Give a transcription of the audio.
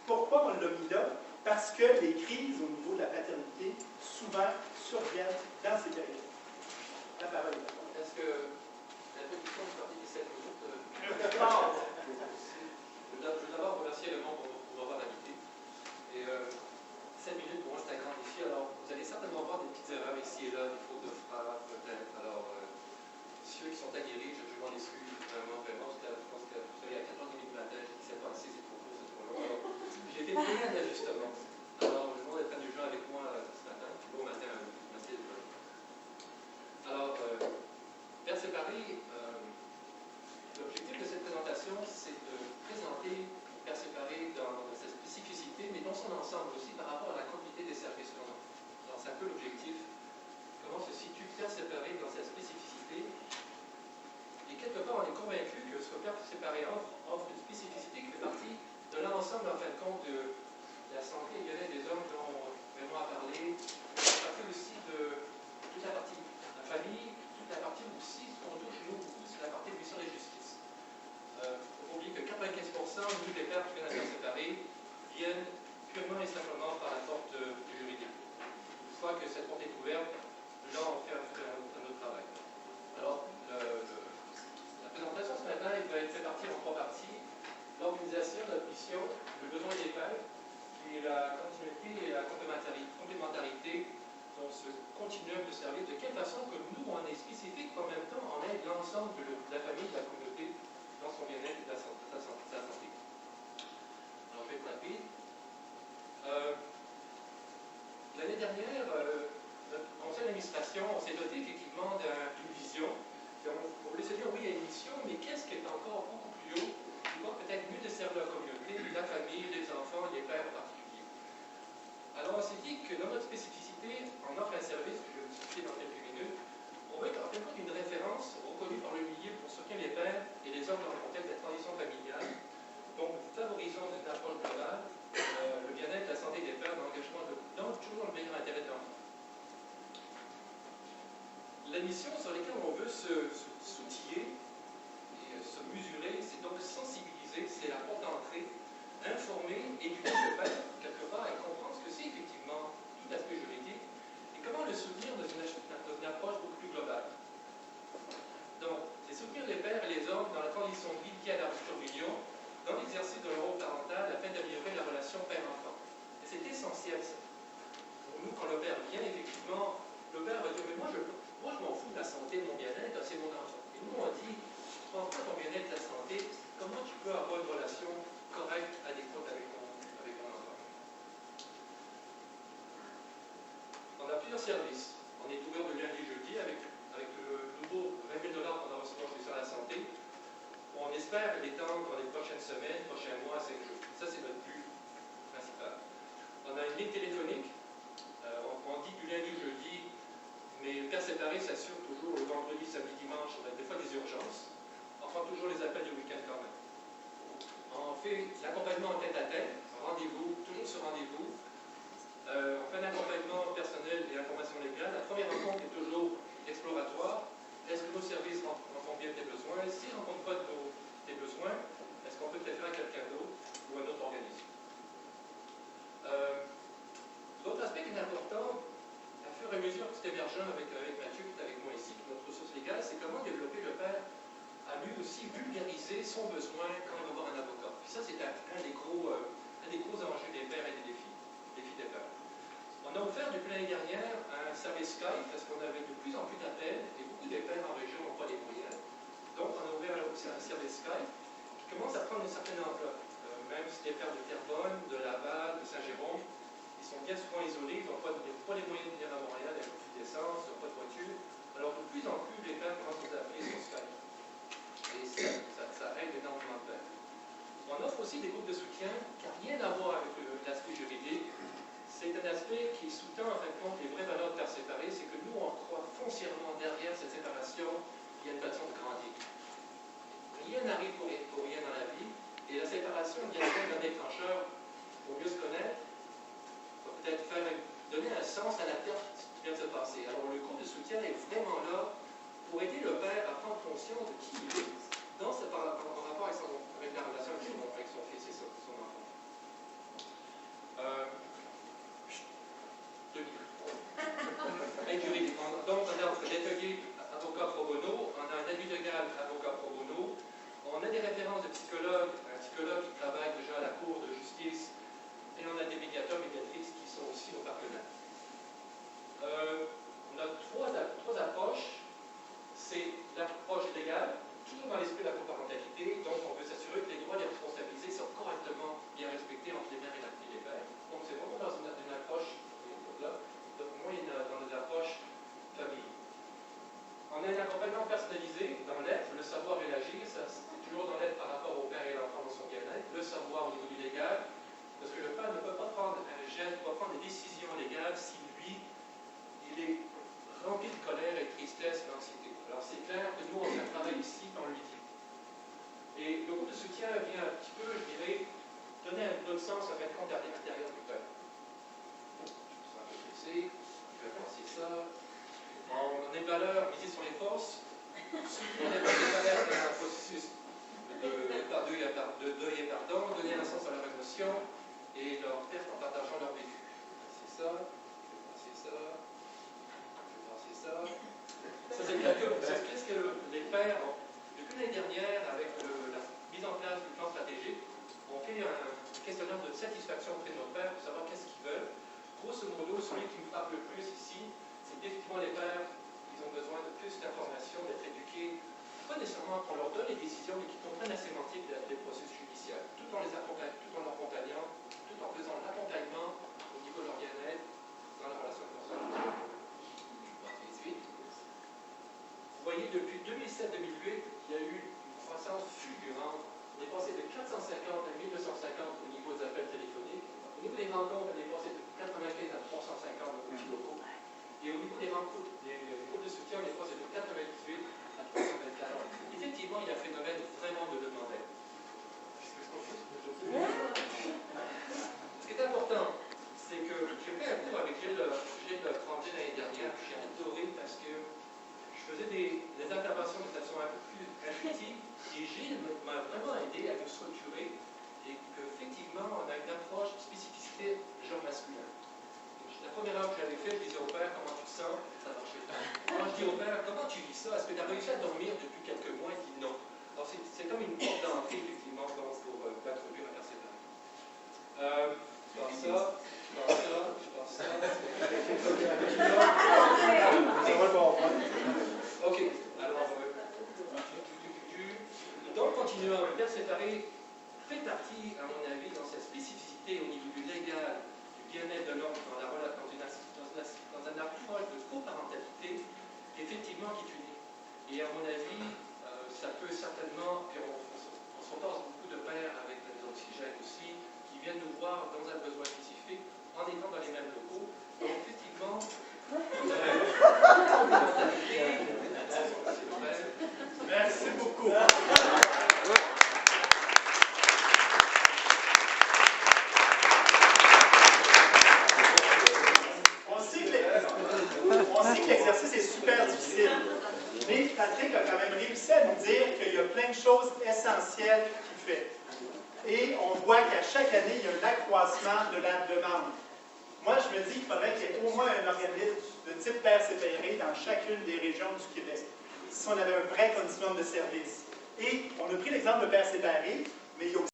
Pourquoi on l'a mis là? Parce que les crises au niveau de la paternité, souvent, surviennent dans ces périodes. La parole est à vous. Est-ce que l'introduction du parti des 7 minutes je veux d'abord remercier le monde pour m'avoir invité. Et 7 minutes, pour moi, c'est un grand défi. Alors, vous allez certainement voir des petites erreurs ici et là, des fautes de frappe, peut-être. Alors, ceux qui sont aguerris, je m'en excuse, vraiment, vraiment. Je pense que vous savez, à 4h30 du matin, je dis c'est pas assez, c'est trop court, c'est trop long. Alors, j'ai été plein d'ajustements. Alors, je demande d'être indulgent avec moi ce matin, puis bon matin à vous. Merci d'être là. Alors, Père séparé, l'objectif de cette présentation, c'est de présenter Père séparé dans sa spécificité, mais dans son ensemble aussi par rapport à la quantité des services qu'on offre. Alors, c'est un peu l'objectif. Comment se situe Père séparé dans sa spécificité? Et quelque part, on est convaincu que ce que Père séparé offre une spécificité qui fait partie de l'ensemble, en fin de compte, de la santé et bien-être des hommes dont Raymond a parlé. Ça fait aussi de toute la partie de la famille, toute la partie aussi, ce qu'on touche nous beaucoup, c'est la partie de mission et justice. Il faut oublier que 95% des pères qui viennent à Père séparé viennent purement et simplement par la porte du juridique. Une fois que cette porte est ouverte, là on fait un autre travail. Alors, la présentation ce matin, il va être fait partie en 3 parties. L'organisation, notre mission, le besoin des pères, et la continuité et la complémentarité dans ce continuum de service, de quelle façon que nous, on est spécifique, en même temps, on aide l'ensemble de la famille, de la communauté, dans son bien-être et de sa santé. Alors, je vais être rapide. L'année dernière, notre conseil d'administration, on s'est doté effectivement d'une vision. On voulait se dire, oui, il y a une mission, mais qu'est-ce qui est encore beaucoup plus haut? Pouvoir peut-être mieux desservir la communauté, la famille, les enfants, les pères en particulier. Alors, on s'est dit que dans notre spécificité, on offre un service, que je vais vous expliquer dans quelques minutes, on veut en fait une référence reconnue par le milieu pour soutenir les pères et les hommes dans le contexte de la transition familiale. Donc, favorisons une approche globale, le bien-être, la santé des pères, l'engagement dans toujours le meilleur intérêt de l'enfant. La mission sur laquelle on veut s'outiller et se mesurer, c'est donc sensibiliser, c'est la porte d'entrée, informer, éduquer le père, quelque part, et comprendre ce que c'est effectivement tout l'aspect juridique, et comment le soutenir dans une approche beaucoup plus globale. Donc, c'est soutenir les pères et les hommes dans la transition de vie liée à la rupture d'union, dans l'exercice de leur rôle parental, afin d'améliorer la relation père-enfant. Et c'est essentiel, ça. Pour nous, quand le père vient, effectivement, le père va dire, mais moi je m'en fous de la santé, de mon bien-être, c'est mon enfant. Et nous, on dit, je pense pas ton bien-être, ta santé, comment tu peux avoir une relation correcte, adéquate avec ton enfant. On a plusieurs services. On est ouvert de lundi et jeudi avec le nouveau 20 000 $ qu'on a reçu sur la santé. On espère l'étendre dans les prochaines semaines, prochains mois, 5 jours. Ça, c'est notre but principal. On a une ligne téléphonique. On dit du lundi au jeudi, mais le Père séparé s'assure toujours le vendredi, samedi, dimanche. On a des fois des urgences. On prend toujours les appels du week-end quand même. On fait l'accompagnement en tête-à-tête, rendez-vous, toujours sur rendez-vous. On fait un accompagnement personnel et information légale. La première rencontre est toujours exploratoire. Est-ce que nos services rencontrent bien tes besoins? S'ils ne rencontrent pas tes besoins, est-ce qu'on peut te faire à quelqu'un d'autre ou à un autre organisme? L'autre aspect qui est important, à fur et à mesure que c'est émergent avec Mathieu, qui est avec moi ici, notre ressource légale, c'est comment développer le père à lui aussi vulgariser son besoin quand il va voir un avocat. Puis ça, c'est un des gros enjeux des pères et des défis des pères. On a offert depuis l'année dernière un service Skype parce qu'on avait de plus en plus d'appels et beaucoup de pères en région n'ont pas les moyens. Donc, on a ouvert aussi un service Skype qui commence à prendre une certaine ampleur. Même si les pères de Terrebonne, de Laval, de Saint-Jérôme, ils sont bien souvent isolés, ils n'ont pas les moyens de venir à Montréal, il n'y a pas d'essence, ils n'ont pas de voiture. Alors, de plus en plus, les pères commencent à nous appeler sur Skype. Et ça aide énormément de pères. On offre aussi des groupes de soutien qui n'ont rien à voir avec l'aspect juridique. C'est un aspect qui sous-tend en fin de compte les vraies valeurs de père séparé, c'est que nous, on croit foncièrement derrière cette séparation, il y a une façon de grandir. Rien n'arrive pour rien dans la vie, et la séparation vient d'un déclencheur pour mieux se connaître, pour peut-être donner un sens à la perte qui vient de se passer. Alors le groupe de soutien est vraiment là pour aider le père à prendre conscience de qui il est en rapport avec la relation avec son fils et son enfant. On a des références de psychologues, un psychologue qui travaille déjà à la Cour de justice, et on a des médiateurs, médiatrices qui sont aussi nos partenaires. On a trois approches. C'est l'approche légale, toujours dans l'esprit de la coparentalité, donc on veut s'assurer que les droits des responsabilisés sont correctement bien respectés entre les mères et les pères. Donc c'est vraiment dans une approche, là, donc moi dans une approche famille. On a un accompagnement personnalisé dans l'aide, le savoir et l'agir, c'est toujours dans l'aide par rapport au père et l'enfant dans son bien-être, le savoir au niveau du légal, parce que le père ne peut pas prendre un geste, ne peut pas prendre des décisions légales si lui, il est rempli de colère et de tristesse et d'anxiété. Alors c'est clair que nous, on a travaillé ici, on le dit. Et le groupe de soutien vient un petit peu, je dirais, donner un autre sens à mettre compte à l'intérieur du père. Je suis un peu pressé, je vais penser ça. On a des valeurs misées sur les forces. On n'est pas des valeurs dans un processus de deuil et pardon, donner un sens à leur émotion et leur perte en partageant leur vécu. C'est ça, je vais penser ça, je vais penser ça. Ça, c'est quelque chose. Qu'est-ce que les pères, depuis l'année dernière, avec la mise en place du plan stratégique, on fait un questionnaire de satisfaction auprès de nos pères pour savoir qu'est-ce qu'ils veulent. Grosso modo, celui qui me frappe le plus ici, c'est définitivement les pères, ils ont besoin de plus d'informations, d'être éduqués, pas nécessairement qu'on leur donne les décisions, mais qu'ils comprennent la sémantique des processus judiciaires, tout en l'accompagnant, tout en faisant l'accompagnement au niveau de leur bien-être dans la relation personnelle. Vous voyez, depuis 2007-2008, il y a eu une croissance fulgurante. On est passé de 450 à 1250 au niveau des appels téléphoniques. Au niveau des rencontres, on est passé de 95 à 350 au niveau locaux. Et au niveau des rencontres, des groupes de soutien, on est passé de 98 à 324. Effectivement, il y a un phénomène vraiment de demande d'aide. Ce qui est important, c'est que j'ai fait un cours avec Gilles Tremblay l'année dernière, que j'ai adoré parce que je faisais des interventions de façon un peu plus intuitive, et Gilles m'a vraiment aidé à me structurer, et qu'effectivement, on a une approche, une spécificité genre masculin. La première heure que j'avais fait, je disais au père, comment tu te sens? Ça marchait pas. Quand je dis au père, comment tu vis ça? Est-ce que tu as réussi à dormir depuis quelques mois? Il dit non. Alors c'est comme une porte d'entrée, effectivement, pour introduire la persévérance. Je pense ça, je pense ça, je pense ça. Ok, alors, donc continuons. Le persévérer fait partie, à mon avis, dans cette spécificité au niveau du légal, bien-être de l'homme dans une approche de coparentalité, effectivement, qui est unique. Et à mon avis, ça peut certainement, et on se repasse beaucoup de pairs avec l'oxygène aussi, qui viennent nous voir dans un besoin spécifique, en étant dans les mêmes locaux. Donc, effectivement, merci beaucoup. On sait que l'exercice est super difficile, mais Patrick a quand même réussi à nous dire qu'il y a plein de choses essentielles qu'il fait. Et on voit qu'à chaque année, il y a un accroissement de la demande. Moi, je me dis qu'il faudrait qu'il y ait au moins un organisme de type père séparé dans chacune des régions du Québec, si on avait un vrai continuum de services. Et on a pris l'exemple de père séparé, mais il y a aussi